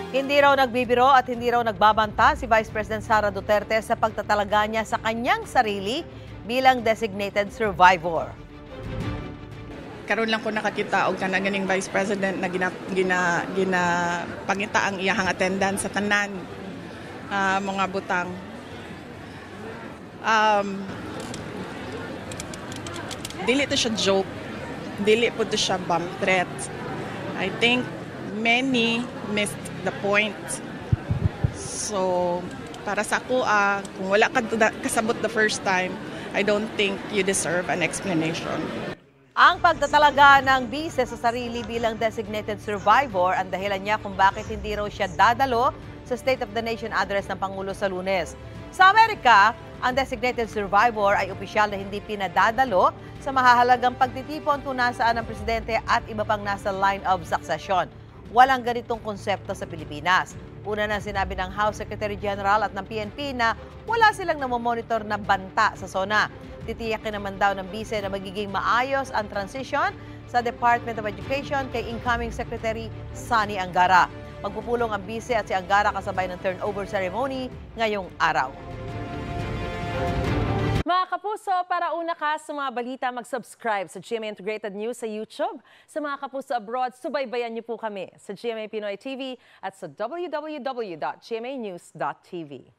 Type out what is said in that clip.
Hindi raw nagbibiro at hindi raw nagbabanta si Vice President Sara Duterte sa pagtatalaga niya sa kanyang sarili bilang designated survivor. Karon lang ko nakakita og kanang ganing Vice President na ginapangita ang iyahang attendance sa tanan mga butang. Dili to siya joke, dili po to siya bomb threat. I think many missed the point. So, para sa ako, kung wala ka kasabot the first time, I don't think you deserve an explanation. Ang pagtatalaga ng bise sa sarili bilang designated survivor ang dahilan niya kung bakit hindi raw siya dadalo sa State of the Nation address ng Pangulo sa Lunes. Sa Amerika, ang designated survivor ay opisyal na hindi pinadadalo sa mahahalagang pagtitipon kung nasaan ang presidente at iba pang nasa line of succession. Walang ganitong konsepto sa Pilipinas. Una na sinabi ng House Secretary General at ng PNP na wala silang namomonitor na banta sa SONA. Titiyakin naman daw ng bise na magiging maayos ang transition sa Department of Education kay incoming Secretary Sani Angara. Magpupulong ang bise at si Angara kasabay ng turnover ceremony ngayong araw. Mga kapuso, para una ka sa mga balita, mag-subscribe sa GMA Integrated News sa YouTube. Sa mga kapuso abroad, subaybayan niyo po kami sa GMA Pinoy TV at sa www.gmanews.tv.